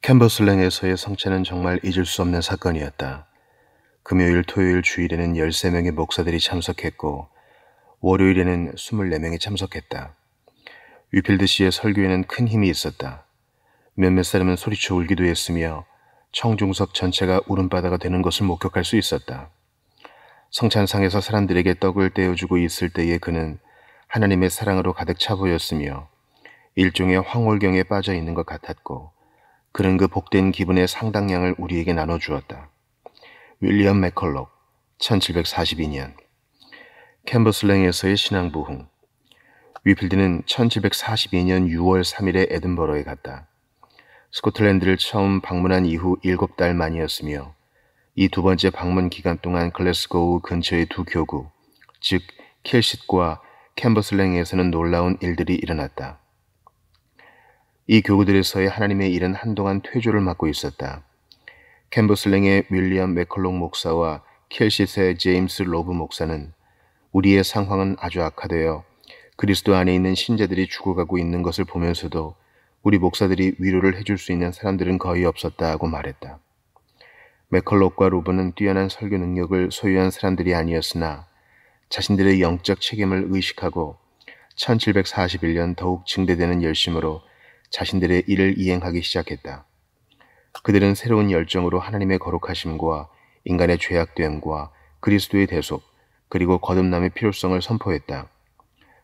캔버슬랭에서의 성찬은 정말 잊을 수 없는 사건이었다. 금요일, 토요일, 주일에는 13명의 목사들이 참석했고 월요일에는 24명이 참석했다. 위필드 씨의 설교에는 큰 힘이 있었다. 몇몇 사람은 소리쳐 울기도 했으며 청중석 전체가 울음바다가 되는 것을 목격할 수 있었다. 성찬상에서 사람들에게 떡을 떼어주고 있을 때에 그는 하나님의 사랑으로 가득 차 보였으며 일종의 황홀경에 빠져 있는 것 같았고 그는 그 복된 기분의 상당량을 우리에게 나눠주었다. 윌리엄 맥컬록, 1742년. 캔버슬랭에서의 신앙부흥. 위필드는 1742년 6월 3일에 에든버러에 갔다. 스코틀랜드를 처음 방문한 이후 7달 만이었으며 이 두 번째 방문 기간 동안 글래스고우 근처의 두 교구, 즉 킬싯과 캔버슬랭에서는 놀라운 일들이 일어났다. 이 교구들에서의 하나님의 일은 한동안 퇴조를 맞고 있었다. 캔버슬랭의 윌리엄 맥컬록 목사와 킬싯의 제임스 로브 목사는 우리의 상황은 아주 악화되어 그리스도 안에 있는 신자들이 죽어가고 있는 것을 보면서도 우리 목사들이 위로를 해줄 수 있는 사람들은 거의 없었다고 말했다. 맥컬록과 로브는 뛰어난 설교 능력을 소유한 사람들이 아니었으나 자신들의 영적 책임을 의식하고 1741년 더욱 증대되는 열심으로 자신들의 일을 이행하기 시작했다. 그들은 새로운 열정으로 하나님의 거룩하심과 인간의 죄악됨과 그리스도의 대속 그리고 거듭남의 필요성을 선포했다.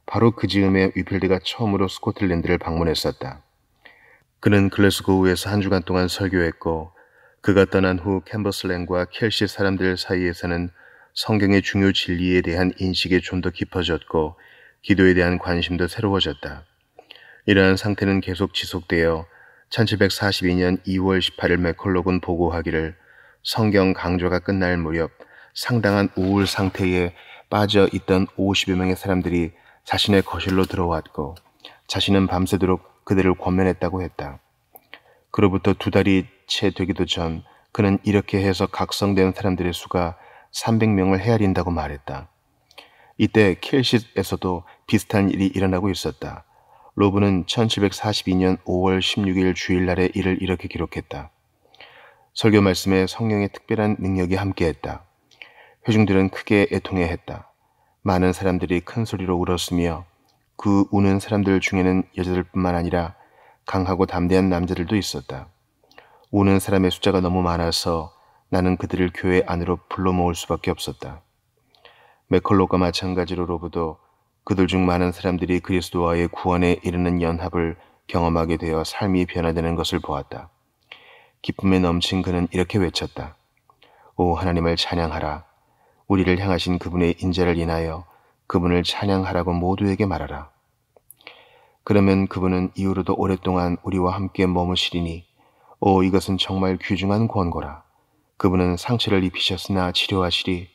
바로 그 즈음에 위필드가 처음으로 스코틀랜드를 방문했었다. 그는 글래스고우에서 한 주간 동안 설교했고 그가 떠난 후 캔버슬랭과 켈시 사람들 사이에서는 성경의 중요 진리에 대한 인식이 좀 더 깊어졌고 기도에 대한 관심도 새로워졌다. 이러한 상태는 계속 지속되어 1742년 2월 18일 맥컬록은 보고하기를 성경 강좌가 끝날 무렵 상당한 우울 상태에 빠져 있던 50여 명의 사람들이 자신의 거실로 들어왔고 자신은 밤새도록 그들을 권면했다고 했다. 그로부터 2달이 채 되기도 전 그는 이렇게 해서 각성된 사람들의 수가 300명을 헤아린다고 말했다. 이때 킬싯에서도 비슷한 일이 일어나고 있었다. 로브는 1742년 5월 16일 주일날의 일을 이렇게 기록했다. 설교 말씀에 성령의 특별한 능력이 함께했다. 회중들은 크게 애통해했다. 많은 사람들이 큰 소리로 울었으며 그 우는 사람들 중에는 여자들뿐만 아니라 강하고 담대한 남자들도 있었다. 우는 사람의 숫자가 너무 많아서 나는 그들을 교회 안으로 불러 모을 수밖에 없었다. 맥컬록과 마찬가지로 로브도 그들 중 많은 사람들이 그리스도와의 구원에 이르는 연합을 경험하게 되어 삶이 변화되는 것을 보았다. 기쁨에 넘친 그는 이렇게 외쳤다. 오 하나님을 찬양하라. 우리를 향하신 그분의 인자를 인하여 그분을 찬양하라고 모두에게 말하라. 그러면 그분은 이후로도 오랫동안 우리와 함께 머무시리니 오 이것은 정말 귀중한 권고라. 그분은 상처를 입히셨으나 치료하시리.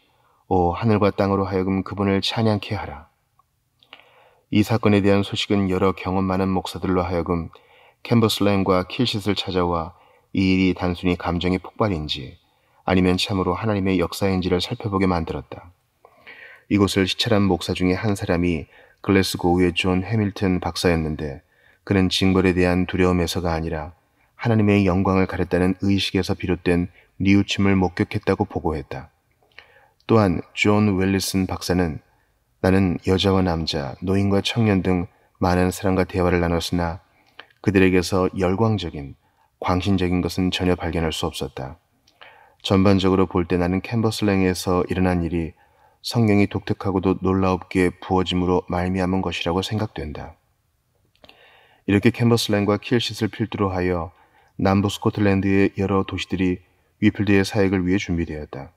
오 하늘과 땅으로 하여금 그분을 찬양케 하라. 이 사건에 대한 소식은 여러 경험 많은 목사들로 하여금 캔버슬랭과 킬싯을 찾아와 이 일이 단순히 감정의 폭발인지 아니면 참으로 하나님의 역사인지를 살펴보게 만들었다. 이곳을 시찰한 목사 중에 한 사람이 글래스고우의 존 해밀턴 박사였는데 그는 징벌에 대한 두려움에서가 아니라 하나님의 영광을 가렸다는 의식에서 비롯된 뉘우침을 목격했다고 보고했다. 또한 존 웰리슨 박사는 나는 여자와 남자, 노인과 청년 등 많은 사람과 대화를 나눴으나 그들에게서 열광적인, 광신적인 것은 전혀 발견할 수 없었다. 전반적으로 볼 때 나는 캔버슬랭에서 일어난 일이 성경이 독특하고도 놀라웁게 부어짐으로 말미암은 것이라고 생각된다. 이렇게 캔버슬랭과 킬싯을 필두로 하여 남부 스코틀랜드의 여러 도시들이 위필드의 사역을 위해 준비되었다.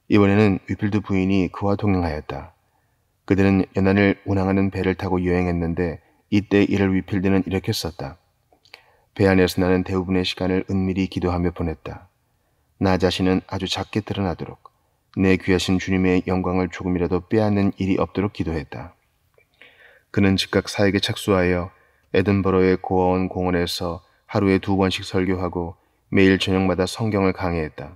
이번에는 위필드 부인이 그와 동행하였다. 그들은 연안을 운항하는 배를 타고 여행했는데 이때 이를 위필드는 이렇게 썼다. 배 안에서 나는 대부분의 시간을 은밀히 기도하며 보냈다. 나 자신은 아주 작게 드러나도록 내 귀하신 주님의 영광을 조금이라도 빼앗는 일이 없도록 기도했다. 그는 즉각 사역에 착수하여 에든버러의 고아원 공원에서 하루에 2번씩 설교하고 매일 저녁마다 성경을 강해했다.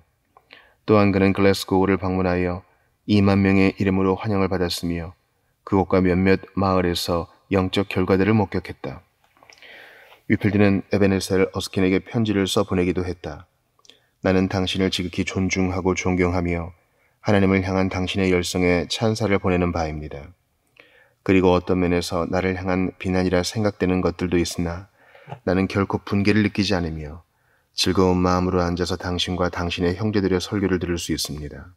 또한 그는 글래스고우를 방문하여 2만 명의 이름으로 환영을 받았으며 그곳과 몇몇 마을에서 영적 결과들을 목격했다. 위필드는 에베네셀 어스킨에게 편지를 써보내기도 했다. 나는 당신을 지극히 존중하고 존경하며 하나님을 향한 당신의 열성에 찬사를 보내는 바입니다. 그리고 어떤 면에서 나를 향한 비난이라 생각되는 것들도 있으나 나는 결코 분개를 느끼지 않으며 즐거운 마음으로 앉아서 당신과 당신의 형제들의 설교를 들을 수 있습니다.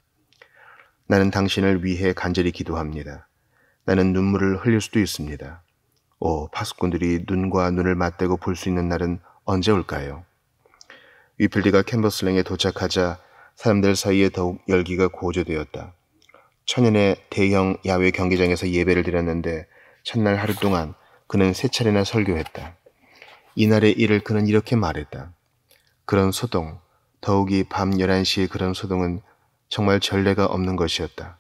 나는 당신을 위해 간절히 기도합니다. 나는 눈물을 흘릴 수도 있습니다. 오, 파수꾼들이 눈과 눈을 맞대고 볼 수 있는 날은 언제 올까요? 위필드가 캔버슬랭에 도착하자 사람들 사이에 더욱 열기가 고조되었다. 천연의 대형 야외 경기장에서 예배를 드렸는데 첫날 하루 동안 그는 3차례나 설교했다. 이날의 일을 그는 이렇게 말했다. 그런 소동, 더욱이 밤 11시의 그런 소동은 정말 전례가 없는 것이었다.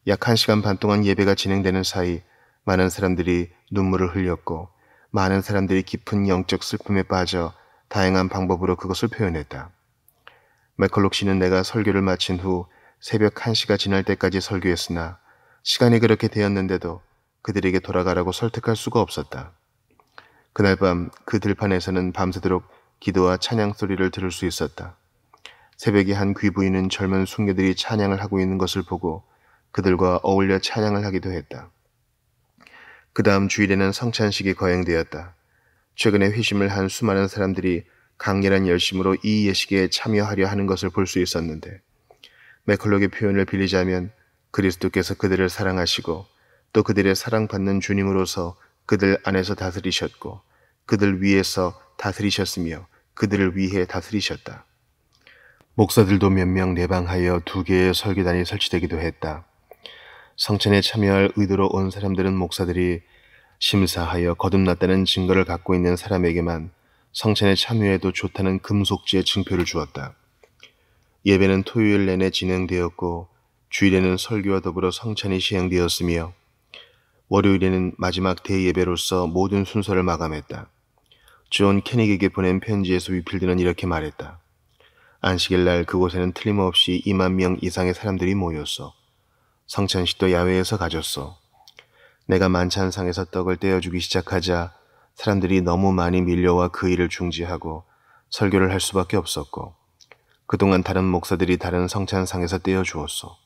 약 1시간 반 동안 예배가 진행되는 사이 많은 사람들이 눈물을 흘렸고 많은 사람들이 깊은 영적 슬픔에 빠져 다양한 방법으로 그것을 표현했다. 맥컬록 씨는 내가 설교를 마친 후 새벽 1시가 지날 때까지 설교했으나 시간이 그렇게 되었는데도 그들에게 돌아가라고 설득할 수가 없었다. 그날 밤 그 들판에서는 밤새도록 기도와 찬양 소리를 들을 수 있었다. 새벽에 한 귀부인은 젊은 숙녀들이 찬양을 하고 있는 것을 보고 그들과 어울려 찬양을 하기도 했다. 그 다음 주일에는 성찬식이 거행되었다. 최근에 회심을 한 수많은 사람들이 강렬한 열심으로 이 예식에 참여하려 하는 것을 볼 수 있었는데 맥컬록의 표현을 빌리자면 그리스도께서 그들을 사랑하시고 또 그들의 사랑받는 주님으로서 그들 안에서 다스리셨고 그들 위에서 다스리셨으며 그들을 위해 다스리셨다. 목사들도 몇 명 내방하여 2개의 설교단이 설치되기도 했다. 성찬에 참여할 의도로 온 사람들은 목사들이 심사하여 거듭났다는 증거를 갖고 있는 사람에게만 성찬에 참여해도 좋다는 금속지의 증표를 주었다. 예배는 토요일 내내 진행되었고 주일에는 설교와 더불어 성찬이 시행되었으며 월요일에는 마지막 대예배로서 모든 순서를 마감했다. 존 캐닉에게 보낸 편지에서 위필드는 이렇게 말했다. 안식일 날 그곳에는 틀림없이 2만 명 이상의 사람들이 모였어. 성찬식도 야외에서 가졌어. 내가 만찬상에서 떡을 떼어주기 시작하자 사람들이 너무 많이 밀려와 그 일을 중지하고 설교를 할 수밖에 없었고 그동안 다른 목사들이 다른 성찬상에서 떼어주었어.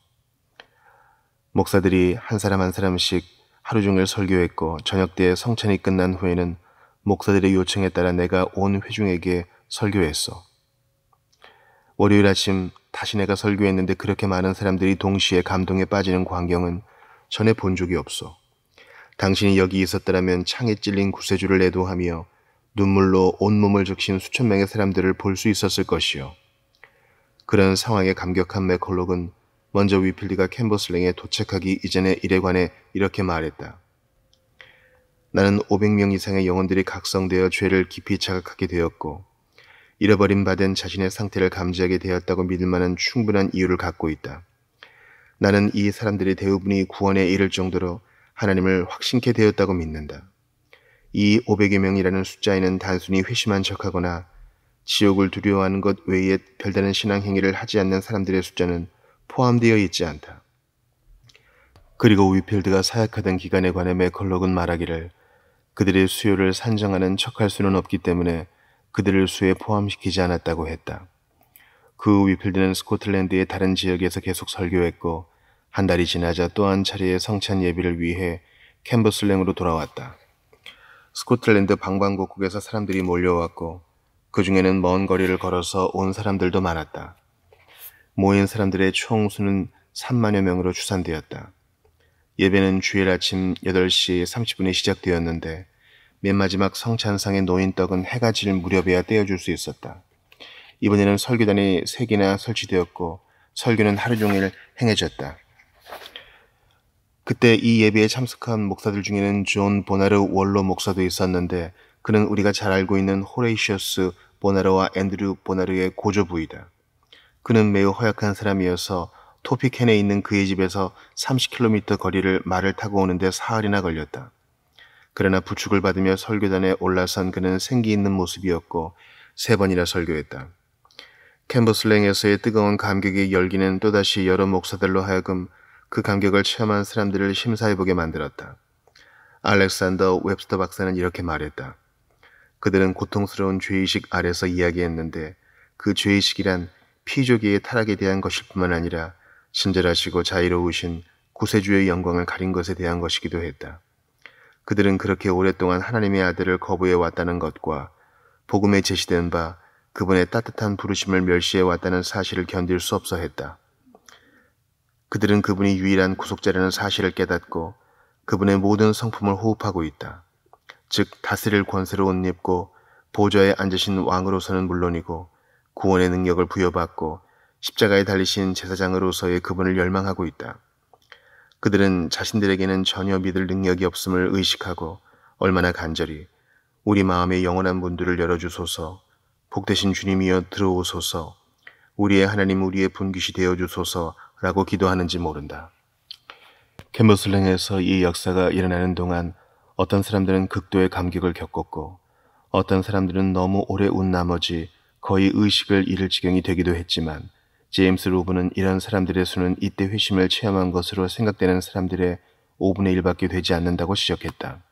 목사들이 한 사람 한 사람씩 하루 종일 설교했고 저녁 때 성찬이 끝난 후에는 목사들의 요청에 따라 내가 온 회중에게 설교했어. 월요일 아침 다시 내가 설교했는데 그렇게 많은 사람들이 동시에 감동에 빠지는 광경은 전에 본 적이 없어. 당신이 여기 있었더라면 창에 찔린 구세주를 애도하며 눈물로 온몸을 적신 수천 명의 사람들을 볼 수 있었을 것이요. 그런 상황에 감격한 맥컬록은 먼저 위필드가 캔버슬랭에 도착하기 이전의 일에 관해 이렇게 말했다. 나는 500명 이상의 영혼들이 각성되어 죄를 깊이 자각하게 되었고 잃어버린 바 된 자신의 상태를 감지하게 되었다고 믿을 만한 충분한 이유를 갖고 있다. 나는 이 사람들의 대부분이 구원에 이를 정도로 하나님을 확신케 되었다고 믿는다. 이 500여 명이라는 숫자에는 단순히 회심한 척하거나 지옥을 두려워하는 것 외에 별다른 신앙 행위를 하지 않는 사람들의 숫자는 포함되어 있지 않다. 그리고 위필드가 사역하던 기간에 관해 맥컬록은 말하기를 그들의 수요를 산정하는 척할 수는 없기 때문에 그들을 수에 포함시키지 않았다고 했다. 그 후 위필드는 스코틀랜드의 다른 지역에서 계속 설교했고 한 달이 지나자 또 한 차례의 성찬 예비를 위해 캔버슬랭으로 돌아왔다. 스코틀랜드 방방곡곡에서 사람들이 몰려왔고 그 중에는 먼 거리를 걸어서 온 사람들도 많았다. 모인 사람들의 총 수는 3만여 명으로 추산되었다. 예배는 주일 아침 8시 30분에 시작되었는데 맨 마지막 성찬상의 놓인 떡은 해가 질 무렵에야 떼어줄 수 있었다. 이번에는 설교단이 3개나 설치되었고 설교는 하루 종일 행해졌다. 그때 이 예배에 참석한 목사들 중에는 존 보나르 원로 목사도 있었는데 그는 우리가 잘 알고 있는 호레이셔스 보나르와 앤드류 보나르의 고조부이다. 그는 매우 허약한 사람이어서 토피켄에 있는 그의 집에서 30km 거리를 말을 타고 오는데 사흘이나 걸렸다. 그러나 부축을 받으며 설교단에 올라선 그는 생기 있는 모습이었고 3번이나 설교했다. 캔버슬랭에서의 뜨거운 감격의 열기는 또다시 여러 목사들로 하여금 그 감격을 체험한 사람들을 심사해보게 만들었다. 알렉산더 웹스터 박사는 이렇게 말했다. 그들은 고통스러운 죄의식 아래서 이야기했는데 그 죄의식이란 피조기의 타락에 대한 것일 뿐만 아니라 친절하시고 자유로우신 구세주의 영광을 가린 것에 대한 것이기도 했다. 그들은 그렇게 오랫동안 하나님의 아들을 거부해 왔다는 것과 복음에 제시된 바 그분의 따뜻한 부르심을 멸시해 왔다는 사실을 견딜 수 없어 했다. 그들은 그분이 유일한 구속자라는 사실을 깨닫고 그분의 모든 성품을 호흡하고 있다. 즉 다스릴 권세로 옷 입고 보좌에 앉으신 왕으로서는 물론이고 구원의 능력을 부여받고 십자가에 달리신 제사장으로서의 그분을 열망하고 있다. 그들은 자신들에게는 전혀 믿을 능력이 없음을 의식하고 얼마나 간절히 우리 마음의 영원한 문들을 열어주소서, 복되신 주님이여 들어오소서, 우리의 하나님 우리의 분깃이 되어주소서라고 기도하는지 모른다. 캔버슬랭에서 이 역사가 일어나는 동안 어떤 사람들은 극도의 감격을 겪었고 어떤 사람들은 너무 오래 운 나머지 거의 의식을 잃을 지경이 되기도 했지만 제임스 로브는 이런 사람들의 수는 이때 회심을 체험한 것으로 생각되는 사람들의 5분의 1밖에 되지 않는다고 지적했다.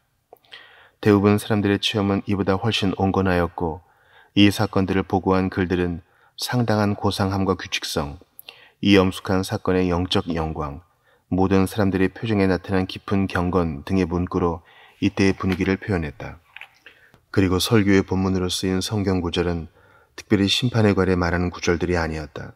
대부분 사람들의 체험은 이보다 훨씬 온건하였고 이 사건들을 보고한 글들은 상당한 고상함과 규칙성, 이 엄숙한 사건의 영적 영광, 모든 사람들의 표정에 나타난 깊은 경건 등의 문구로 이때의 분위기를 표현했다. 그리고 설교의 본문으로 쓰인 성경 구절은 특별히 심판에 관해 말하는 구절들이 아니었다.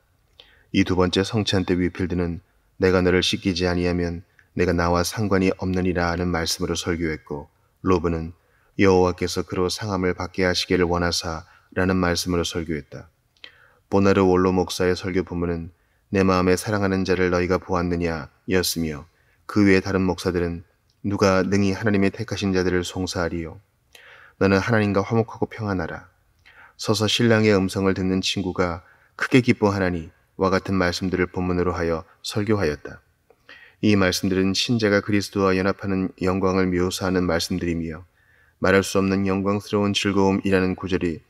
이 두 번째 성찬 때 위필드는 내가 너를 씻기지 아니하면 내가 나와 상관이 없느니라 하는 말씀으로 설교했고 로브는 여호와께서 그로 상함을 받게 하시기를 원하사 라는 말씀으로 설교했다. 보나르 원로 목사의 설교 본문은 내 마음에 사랑하는 자를 너희가 보았느냐 였으며 그 외의 다른 목사들은 누가 능히 하나님의 택하신 자들을 송사하리요. 너는 하나님과 화목하고 평안하라. 서서 신랑의 음성을 듣는 친구가 크게 기뻐하나니 와 같은 말씀들을 본문으로 하여 설교하였다. 이 말씀들은 신자가 그리스도와 연합하는 영광을 묘사하는 말씀들이며 말할 수 없는 영광스러운 즐거움이라는 구절이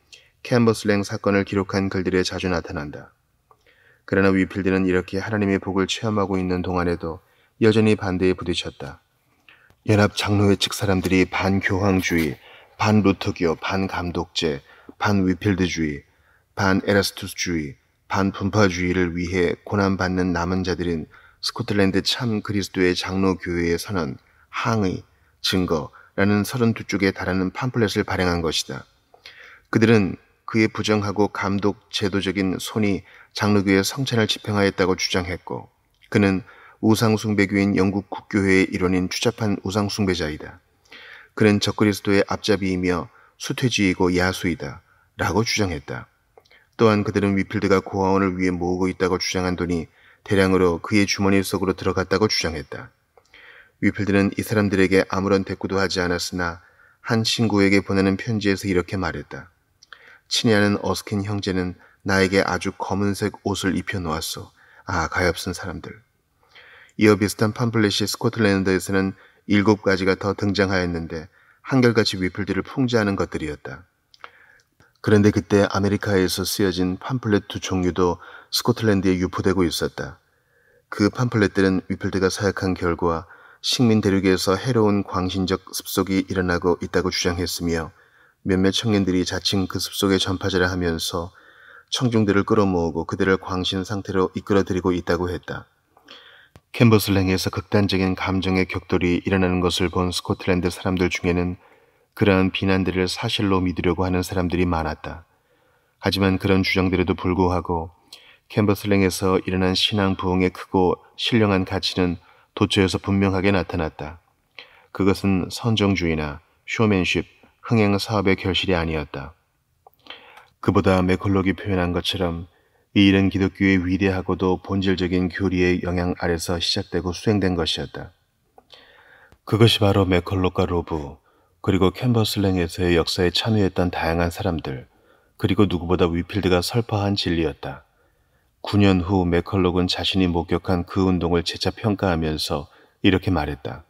캔버슬랭 사건을 기록한 글들에 자주 나타난다. 그러나 위필드는 이렇게 하나님의 복을 체험하고 있는 동안에도 여전히 반대에 부딪혔다. 연합 장로회 측 사람들이 반교황주의, 반루터교, 반감독제, 반위필드주의, 반에라스투스주의, 반분파주의를 위해 고난받는 남은 자들인 스코틀랜드 참 그리스도의 장로교회의 선언, 항의, 증거라는 32쪽에 달하는 팜플렛을 발행한 것이다. 그들은 그의 부정하고 감독 제도적인 손이 장로교의 성찬을 집행하였다고 주장했고 그는 우상숭배교인 영국 국교회의 일원인 추잡한 우상숭배자이다. 그는 적그리스도의 앞잡이이며 수퇴주의이고 야수이다 라고 주장했다. 또한 그들은 위필드가 고아원을 위해 모으고 있다고 주장한 돈이 대량으로 그의 주머니 속으로 들어갔다고 주장했다. 위필드는 이 사람들에게 아무런 대꾸도 하지 않았으나 한 친구에게 보내는 편지에서 이렇게 말했다. 친히 아는 어스킨 형제는 나에게 아주 검은색 옷을 입혀놓았소. 아, 가엾은 사람들. 이어 비슷한 팜플렛이 스코틀랜드에서는 7가지가 더 등장하였는데 한결같이 위필드를 풍자하는 것들이었다. 그런데 그때 아메리카에서 쓰여진 팜플렛 2종류도 스코틀랜드에 유포되고 있었다. 그 팜플렛들은 위필드가 사역한 결과 식민 대륙에서 해로운 광신적 습속이 일어나고 있다고 주장했으며 몇몇 청년들이 자칭 그 습속의 전파자라 하면서 청중들을 끌어모으고 그들을 광신 상태로 이끌어들이고 있다고 했다. 캔버슬랭에서 극단적인 감정의 격돌이 일어나는 것을 본 스코틀랜드 사람들 중에는 그러한 비난들을 사실로 믿으려고 하는 사람들이 많았다. 하지만 그런 주장들에도 불구하고 캔버슬랭에서 일어난 신앙 부흥의 크고 신령한 가치는 도처에서 분명하게 나타났다. 그것은 선정주의나 쇼맨십, 흥행 사업의 결실이 아니었다. 그보다 맥컬록이 표현한 것처럼 이 일은 기독교의 위대하고도 본질적인 교리의 영향 아래서 시작되고 수행된 것이었다. 그것이 바로 맥컬록과 로브, 그리고 캔버슬랭에서의 역사에 참여했던 다양한 사람들, 그리고 누구보다 위필드가 설파한 진리였다. 9년 후 맥컬록은 자신이 목격한 그 운동을 재차 평가하면서 이렇게 말했다.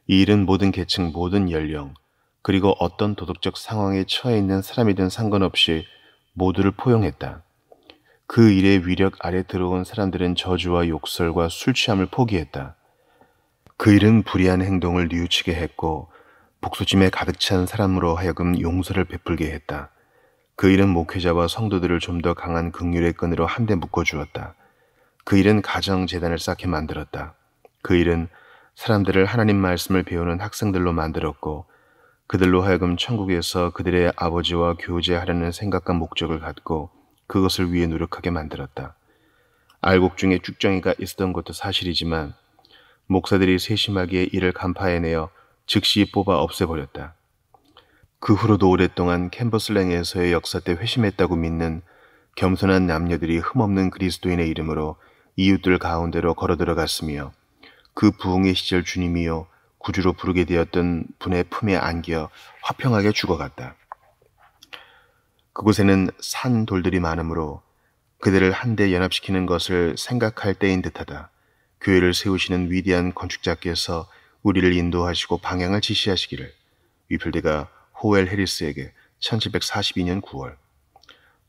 이 일은 모든 계층, 모든 연령, 그리고 어떤 도덕적 상황에 처해 있는 사람이든 상관없이 모두를 포용했다. 그 일의 위력 아래 들어온 사람들은 저주와 욕설과 술 취함을 포기했다. 그 일은 불의한 행동을 뉘우치게 했고 복수심에 가득 찬 사람으로 하여금 용서를 베풀게 했다. 그 일은 목회자와 성도들을 좀 더 강한 긍휼의 끈으로 한데 묶어주었다. 그 일은 가정재단을 쌓게 만들었다. 그 일은 사람들을 하나님 말씀을 배우는 학생들로 만들었고 그들로 하여금 천국에서 그들의 아버지와 교제하려는 생각과 목적을 갖고 그것을 위해 노력하게 만들었다. 알곡 중에 쭉정이가 있었던 것도 사실이지만 목사들이 세심하게 이를 간파해내어 즉시 뽑아 없애버렸다. 그 후로도 오랫동안 캔버슬랭에서의 역사 때 회심했다고 믿는 겸손한 남녀들이 흠없는 그리스도인의 이름으로 이웃들 가운데로 걸어 들어갔으며 그 부흥의 시절 주님이여 구주로 부르게 되었던 분의 품에 안겨 화평하게 죽어갔다. 그곳에는 산 돌들이 많으므로 그들을 한데 연합시키는 것을 생각할 때인 듯하다. 교회를 세우시는 위대한 건축자께서 우리를 인도하시고 방향을 지시하시기를. 위필드가 호웰 해리스에게 1742년 9월.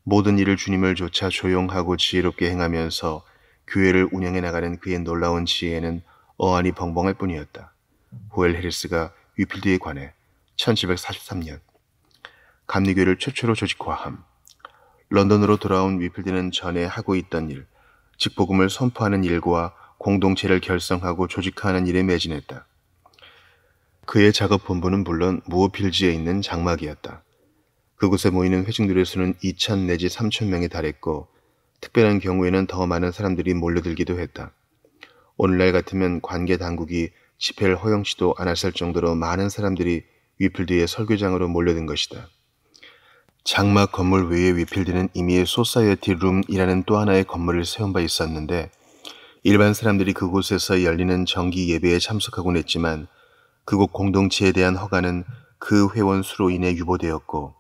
모든 일을 주님을 조차 조용하고 지혜롭게 행하면서 교회를 운영해 나가는 그의 놀라운 지혜에는 어안이 벙벙할 뿐이었다. 호웰 해리스가 위필드에 관해 1743년 감리교회를 최초로 조직화함. 런던으로 돌아온 위필드는 전에 하고 있던 일, 즉 복음을 선포하는 일과 공동체를 결성하고 조직화하는 일에 매진했다. 그의 작업 본부는 물론 무어필지에 있는 장막이었다. 그곳에 모이는 회중들의 수는 2,000 내지 3,000명에 달했고 특별한 경우에는 더 많은 사람들이 몰려들기도 했다. 오늘날 같으면 관계 당국이 집회를 허용치도 않았을 정도로 많은 사람들이 위필드의 설교장으로 몰려든 것이다. 장막 건물 외에 위필드는 이미 소사이어티 룸이라는 또 하나의 건물을 세운 바 있었는데 일반 사람들이 그곳에서 열리는 정기 예배에 참석하곤 했지만 그곳 공동체에 대한 허가는 그 회원 수로 인해 유보되었고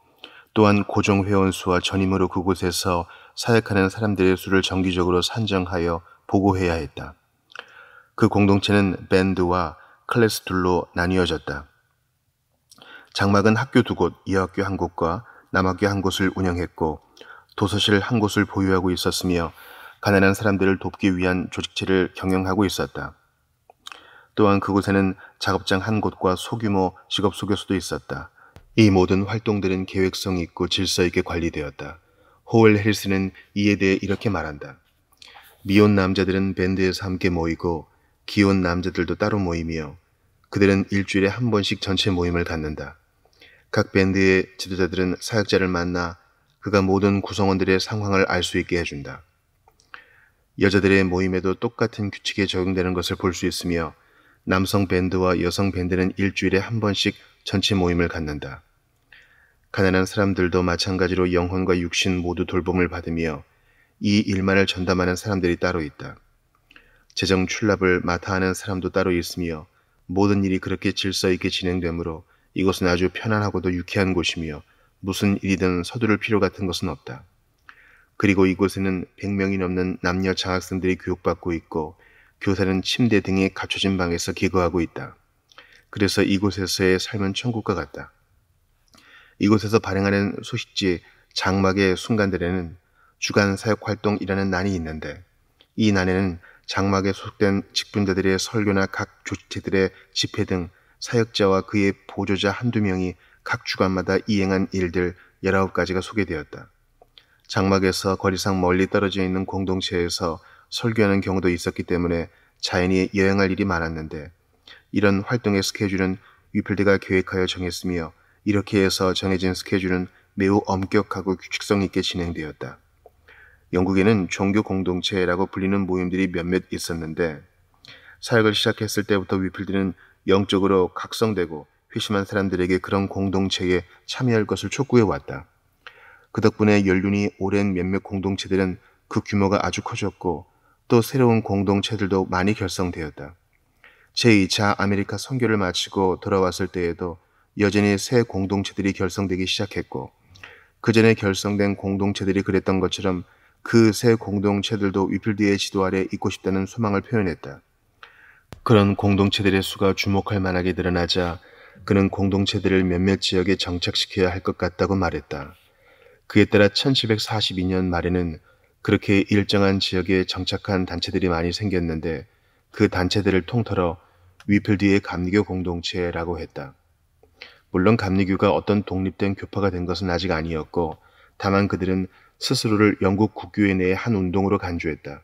또한 고정 회원 수와 전임으로 그곳에서 사역하는 사람들의 수를 정기적으로 산정하여 보고해야 했다. 그 공동체는 밴드와 클래스 둘로 나뉘어졌다. 장막은 학교 2곳, 여학교 1곳과 남학교 1곳을 운영했고 도서실 1곳을 보유하고 있었으며 가난한 사람들을 돕기 위한 조직체를 경영하고 있었다. 또한 그곳에는 작업장 1곳과 소규모 직업 소교소도 있었다. 이 모든 활동들은 계획성 있고 질서 있게 관리되었다. 호웰 해리스는 이에 대해 이렇게 말한다. 미혼 남자들은 밴드에서 함께 모이고 기혼 남자들도 따로 모이며 그들은 일주일에 한 번씩 전체 모임을 갖는다. 각 밴드의 지도자들은 사역자를 만나 그가 모든 구성원들의 상황을 알 수 있게 해준다. 여자들의 모임에도 똑같은 규칙이 적용되는 것을 볼 수 있으며 남성 밴드와 여성 밴드는 일주일에 한 번씩 전체 모임을 갖는다. 가난한 사람들도 마찬가지로 영혼과 육신 모두 돌봄을 받으며 이 일만을 전담하는 사람들이 따로 있다. 재정 출납을 맡아 하는 사람도 따로 있으며 모든 일이 그렇게 질서 있게 진행되므로 이곳은 아주 편안하고도 유쾌한 곳이며 무슨 일이든 서두를 필요 같은 것은 없다. 그리고 이곳에는 100명이 넘는 남녀 장학생들이 교육받고 있고 교사는 침대 등이 갖춰진 방에서 기거하고 있다. 그래서 이곳에서의 삶은 천국과 같다. 이곳에서 발행하는 소식지 장막의 순간들에는 주간 사역활동이라는 난이 있는데 이 난에는 장막에 소속된 직분자들의 설교나 각 조직체들의 집회 등 사역자와 그의 보조자 1~2명이 각 주간마다 이행한 일들 19가지가 소개되었다. 장막에서 거리상 멀리 떨어져 있는 공동체에서 설교하는 경우도 있었기 때문에 자연히 여행할 일이 많았는데 이런 활동의 스케줄은 위필드가 계획하여 정했으며 이렇게 해서 정해진 스케줄은 매우 엄격하고 규칙성 있게 진행되었다. 영국에는 종교 공동체라고 불리는 모임들이 몇몇 있었는데 사역을 시작했을 때부터 위필드는 영적으로 각성되고 회심한 사람들에게 그런 공동체에 참여할 것을 촉구해 왔다. 그 덕분에 연륜이 오랜 몇몇 공동체들은 그 규모가 아주 커졌고 또 새로운 공동체들도 많이 결성되었다. 제2차 아메리카 선교를 마치고 돌아왔을 때에도 여전히 새 공동체들이 결성되기 시작했고 그 전에 결성된 공동체들이 그랬던 것처럼 그 새 공동체들도 위필드의 지도 아래 있고 싶다는 소망을 표현했다. 그런 공동체들의 수가 주목할 만하게 늘어나자 그는 공동체들을 몇몇 지역에 정착시켜야 할 것 같다고 말했다. 그에 따라 1742년 말에는 그렇게 일정한 지역에 정착한 단체들이 많이 생겼는데 그 단체들을 통틀어 위필드의 감리교 공동체라고 했다. 물론 감리교가 어떤 독립된 교파가 된 것은 아직 아니었고, 다만 그들은 스스로를 영국 국교회 내의 한 운동으로 간주했다.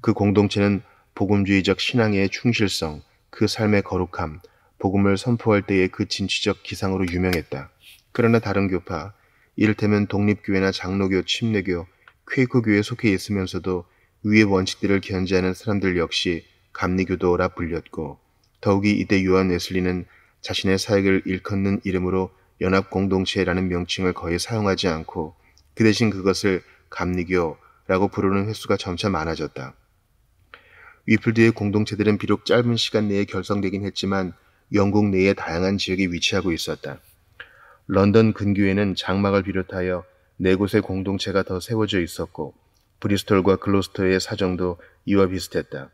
그 공동체는 복음주의적 신앙의 충실성, 그 삶의 거룩함, 복음을 선포할 때의 그 진취적 기상으로 유명했다. 그러나 다른 교파, 이를테면 독립교회나 장로교, 침례교, 퀘이커교에 속해 있으면서도 위의 원칙들을 견지하는 사람들 역시 감리교도라 불렸고, 더욱이 이때 요한 웨슬리는 자신의 사역을 일컫는 이름으로 연합공동체라는 명칭을 거의 사용하지 않고 그 대신 그것을 감리교라고 부르는 횟수가 점차 많아졌다. 위플드의 공동체들은 비록 짧은 시간 내에 결성되긴 했지만 영국 내의 다양한 지역에 위치하고 있었다. 런던 근교에는 장막을 비롯하여 4곳의 공동체가 더 세워져 있었고 브리스톨과 글로스터의 사정도 이와 비슷했다.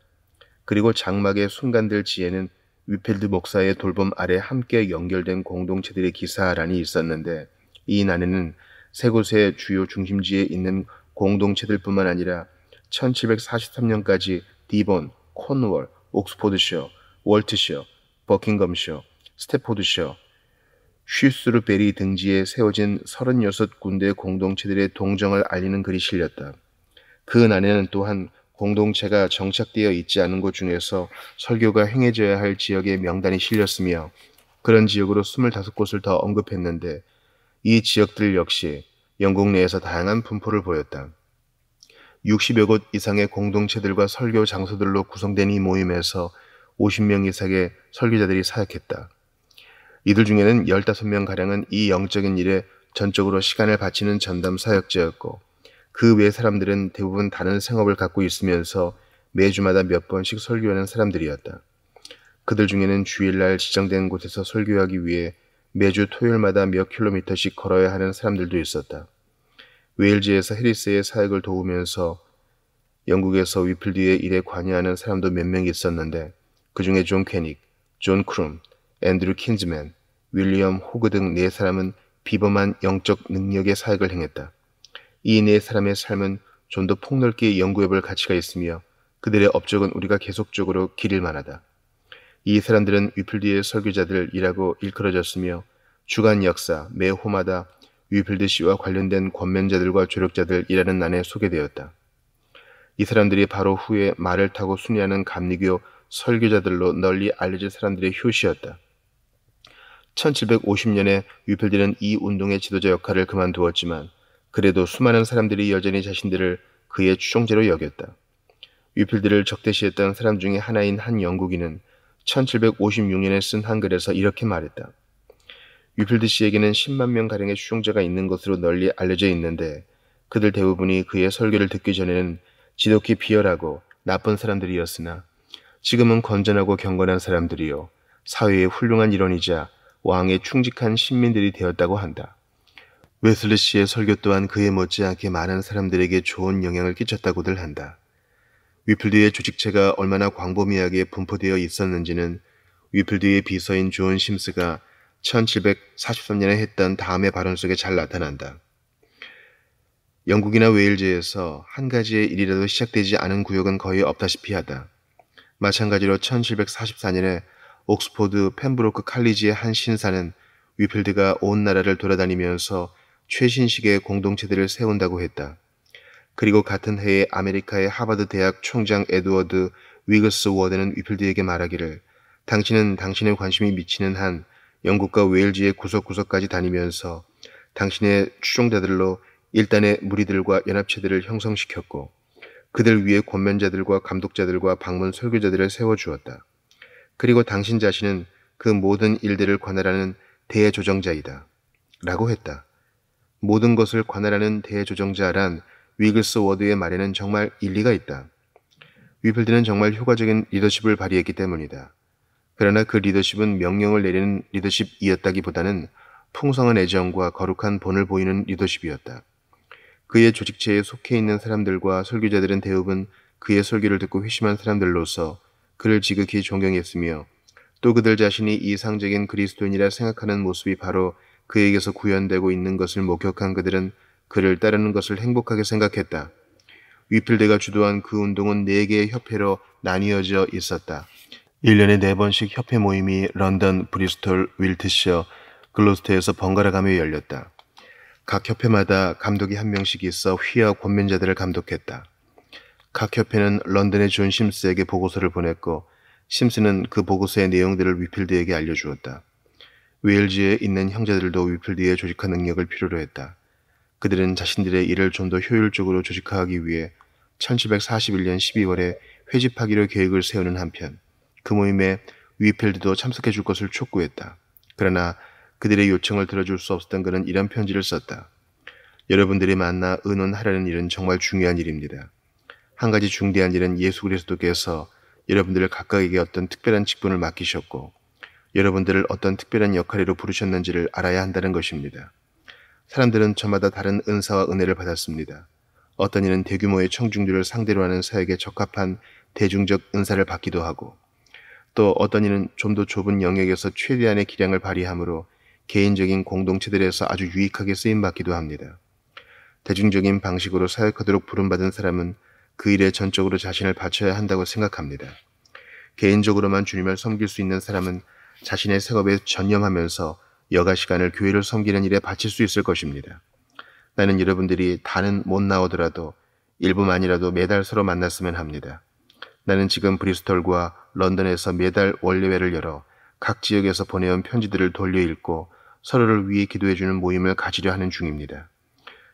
그리고 장막의 순간들 지에는 위필드 목사의 돌봄 아래 함께 연결된 공동체들의 기사란이 있었는데 이 난에는 3곳의 주요 중심지에 있는 공동체들 뿐만 아니라 1743년까지 디본, 코너월, 옥스포드셔, 월트셔, 버킹엄셔, 스태포드셔, 슈스루베리 등지에 세워진 36군데 공동체들의 동정을 알리는 글이 실렸다. 그 난에는 또한 공동체가 정착되어 있지 않은 곳 중에서 설교가 행해져야 할 지역의 명단이 실렸으며 그런 지역으로 25곳을 더 언급했는데 이 지역들 역시 영국 내에서 다양한 분포를 보였다. 60여 곳 이상의 공동체들과 설교 장소들로 구성된 이 모임에서 50명 이상의 설교자들이 사역했다. 이들 중에는 15명가량은 이 영적인 일에 전적으로 시간을 바치는 전담 사역자였고 그 외 사람들은 대부분 다른 생업을 갖고 있으면서 매주마다 몇 번씩 설교하는 사람들이었다. 그들 중에는 주일날 지정된 곳에서 설교하기 위해 매주 토요일마다 몇 킬로미터씩 걸어야 하는 사람들도 있었다. 웨일즈에서 해리스의 사역을 도우면서 영국에서 위플드의 일에 관여하는 사람도 몇 명 있었는데 그 중에 존 캐닉, 존 크룸, 앤드류 킨즈맨, 윌리엄 호그 등 4사람은 비범한 영적 능력의 사역을 행했다. 이 4사람의 삶은 좀 더 폭넓게 연구해볼 가치가 있으며 그들의 업적은 우리가 계속적으로 기릴 만하다. 이 사람들은 위플드의 설교자들이라고 일컬어졌으며 주간 역사 매 호마다 위플드 씨와 관련된 권면자들과 조력자들이라는 난에 소개되었다. 이 사람들이 바로 후에 말을 타고 순회하는 감리교 설교자들로 널리 알려질 사람들의 효시였다. 1750년에 위필드는 이 운동의 지도자 역할을 그만두었지만 그래도 수많은 사람들이 여전히 자신들을 그의 추종자로 여겼다. 위필드를 적대시했던 사람 중에 하나인 한 영국인은 1756년에 쓴 한글에서 이렇게 말했다. 위필드 씨에게는 10만 명가량의 추종자가 있는 것으로 널리 알려져 있는데 그들 대부분이 그의 설교를 듣기 전에는 지독히 비열하고 나쁜 사람들이었으나 지금은 건전하고 경건한 사람들이요 사회의 훌륭한 일원이자 왕의 충직한 신민들이 되었다고 한다. 웨슬리 씨의 설교 또한 그에 못지않게 많은 사람들에게 좋은 영향을 끼쳤다고들 한다. 위필드의 조직체가 얼마나 광범위하게 분포되어 있었는지는 위필드의 비서인 존 심스가 1743년에 했던 다음의 발언 속에 잘 나타난다. 영국이나 웨일즈에서 한 가지의 일이라도 시작되지 않은 구역은 거의 없다시피 하다. 마찬가지로 1744년에 옥스포드 펜브로크 칼리지의 한 신사는 위필드가 온 나라를 돌아다니면서 최신식의 공동체들을 세운다고 했다. 그리고 같은 해에 아메리카의 하버드 대학 총장 에드워드 위거스 워드는 위필드에게 말하기를 당신은 당신의 관심이 미치는 한 영국과 웨일즈의 구석구석까지 다니면서 당신의 추종자들로 일단의 무리들과 연합체들을 형성시켰고 그들 위에 권면자들과 감독자들과 방문 설교자들을 세워주었다. 그리고 당신 자신은 그 모든 일들을 관할하는 대조정자이다. 라고 했다. 모든 것을 관할하는 대조정자란 위글스 워드의 말에는 정말 일리가 있다. 위필드는 정말 효과적인 리더십을 발휘했기 때문이다. 그러나 그 리더십은 명령을 내리는 리더십이었다기보다는 풍성한 애정과 거룩한 본을 보이는 리더십이었다. 그의 조직체에 속해 있는 사람들과 설교자들은 대부분 그의 설교를 듣고 회심한 사람들로서 그를 지극히 존경했으며 또 그들 자신이 이상적인 그리스도인이라 생각하는 모습이 바로 그에게서 구현되고 있는 것을 목격한 그들은 그를 따르는 것을 행복하게 생각했다. 위필드가 주도한 그 운동은 4개의 협회로 나뉘어져 있었다. 1년에 4번씩 협회 모임이 런던, 브리스톨, 윌트셔, 글로스터에서 번갈아 가며 열렸다. 각 협회마다 감독이 한 명씩 있어 휘하 권면자들을 감독했다. 각 협회는 런던의 존 심스에게 보고서를 보냈고 심스는 그 보고서의 내용들을 위필드에게 알려주었다. 웨일즈에 있는 형제들도 위필드의 조직화 능력을 필요로 했다. 그들은 자신들의 일을 좀 더 효율적으로 조직화하기 위해 1741년 12월에 회집하기로 계획을 세우는 한편 그 모임에 위필드도 참석해 줄 것을 촉구했다. 그러나 그들의 요청을 들어줄 수 없었던 그는 이런 편지를 썼다. 여러분들이 만나 의논하려는 일은 정말 중요한 일입니다. 한 가지 중대한 일은 예수 그리스도께서 여러분들을 각각에게 어떤 특별한 직분을 맡기셨고 여러분들을 어떤 특별한 역할로 부르셨는지를 알아야 한다는 것입니다. 사람들은 저마다 다른 은사와 은혜를 받았습니다. 어떤 이는 대규모의 청중들을 상대로 하는 사역에 적합한 대중적 은사를 받기도 하고 또 어떤 이는 좀 더 좁은 영역에서 최대한의 기량을 발휘하므로 개인적인 공동체들에서 아주 유익하게 쓰임받기도 합니다. 대중적인 방식으로 사역하도록 부름받은 사람은 그 일에 전적으로 자신을 바쳐야 한다고 생각합니다. 개인적으로만 주님을 섬길 수 있는 사람은 자신의 생업에 전념하면서 여가 시간을 교회를 섬기는 일에 바칠 수 있을 것입니다. 나는 여러분들이 다는 못 나오더라도 일부만이라도 매달 서로 만났으면 합니다. 나는 지금 브리스톨과 런던에서 매달 원래회를 열어 각 지역에서 보내온 편지들을 돌려 읽고 서로를 위해 기도해주는 모임을 가지려 하는 중입니다.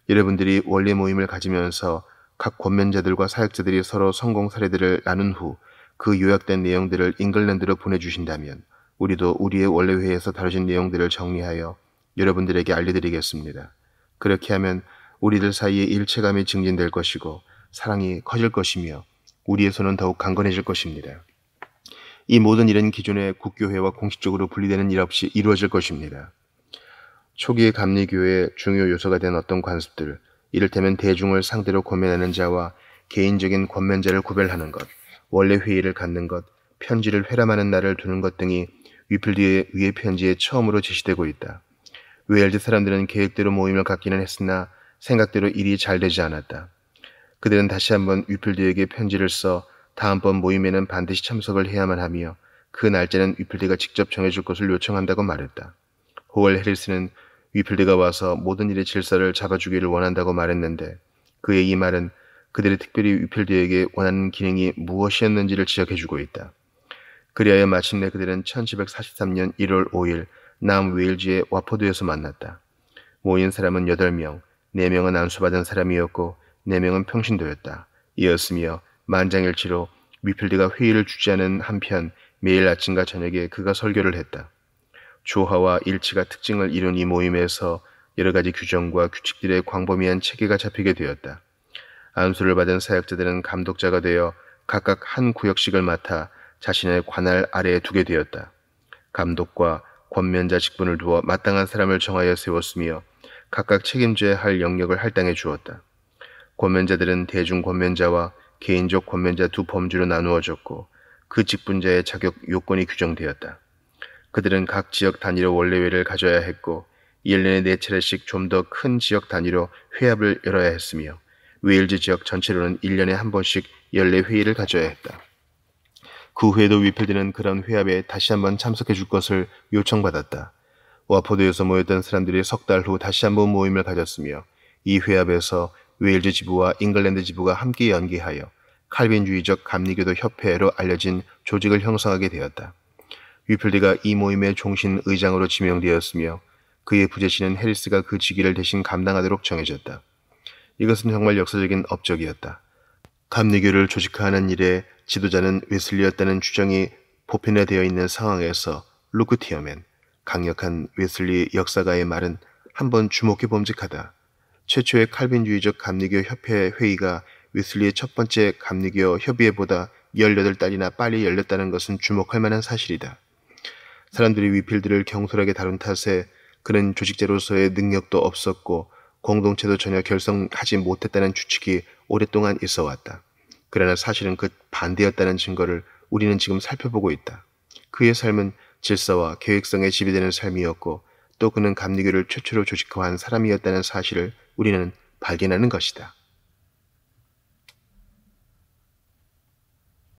여러분들이 원래 모임을 가지면서 각 권면자들과 사역자들이 서로 성공 사례들을 나눈 후 그 요약된 내용들을 잉글랜드로 보내주신다면 우리도 우리의 원래 회에서 다뤄진 내용들을 정리하여 여러분들에게 알려드리겠습니다. 그렇게 하면 우리들 사이에 일체감이 증진될 것이고 사랑이 커질 것이며 우리의 손은 더욱 강건해질 것입니다. 이 모든 일은 기존의 국교회와 공식적으로 분리되는 일 없이 이루어질 것입니다. 초기의 감리교회의 중요 요소가 된 어떤 관습들, 이를테면 대중을 상대로 권면하는 자와 개인적인 권면자를 구별하는 것, 원래 회의를 갖는 것, 편지를 회람하는 날을 두는 것 등이 위필드의 위의 편지에 처음으로 제시되고 있다. 웨일즈 사람들은 계획대로 모임을 갖기는 했으나 생각대로 일이 잘 되지 않았다. 그들은 다시 한번 위필드에게 편지를 써 다음번 모임에는 반드시 참석을 해야만 하며 그 날짜는 위필드가 직접 정해줄 것을 요청한다고 말했다. 호월 해리스는 위필드가 와서 모든 일의 질서를 잡아주기를 원한다고 말했는데 그의 이 말은 그들이 특별히 위필드에게 원하는 기능이 무엇이었는지를 지적해주고 있다. 그리하여 마침내 그들은 1743년 1월 5일 남웨일즈의 와포드에서 만났다. 모인 사람은 8명, 4명은 안수받은 사람이었고 4명은 평신도였다. 이었으며 만장일치로 위필드가 회의를 주재하는 한편 매일 아침과 저녁에 그가 설교를 했다. 조화와 일치가 특징을 이룬 이 모임에서 여러 가지 규정과 규칙들의 광범위한 체계가 잡히게 되었다. 안수를 받은 사역자들은 감독자가 되어 각각 한 구역씩을 맡아 자신의 관할 아래에 두게 되었다. 감독과 권면자 직분을 두어 마땅한 사람을 정하여 세웠으며 각각 책임져야 할 영역을 할당해 주었다. 권면자들은 대중 권면자와 개인적 권면자 두 범주로 나누어졌고 그 직분자의 자격 요건이 규정되었다. 그들은 각 지역 단위로 원래회를 가져야 했고 1년에 4차례씩 좀 더 큰 지역 단위로 회합을 열어야 했으며 웨일즈 지역 전체로는 1년에 한 번씩 연례 회의를 가져야 했다. 그 후에도 위필드는 그런 회합에 다시 한번 참석해 줄 것을 요청받았다. 와포드에서 모였던 사람들이 석 달 후 다시 한번 모임을 가졌으며 이 회합에서 웨일즈 지부와 잉글랜드 지부가 함께 연기하여 칼빈주의적 감리교도 협회로 알려진 조직을 형성하게 되었다. 위필드가 이 모임의 종신 의장으로 지명되었으며 그의 부재신은 해리스가 그 직위를 대신 감당하도록 정해졌다. 이것은 정말 역사적인 업적이었다. 감리교를 조직화하는 일에 지도자는 웨슬리였다는 주장이 보편화되어 있는 상황에서 루크티어맨, 강력한 웨슬리 역사가의 말은 한번 주목해 봄직하다. 최초의 칼빈주의적 감리교 협회 회의가 웨슬리의 첫 번째 감리교 협의회보다 18달이나 빨리 열렸다는 것은 주목할 만한 사실이다. 사람들이 위필드를 경솔하게 다룬 탓에 그는 조직자로서의 능력도 없었고 공동체도 전혀 결성하지 못했다는 추측이 오랫동안 있어 왔다. 그러나 사실은 그 반대였다는 증거를 우리는 지금 살펴보고 있다. 그의 삶은 질서와 계획성에 지배되는 삶이었고 또 그는 감리교를 최초로 조직화한 사람이었다는 사실을 우리는 발견하는 것이다.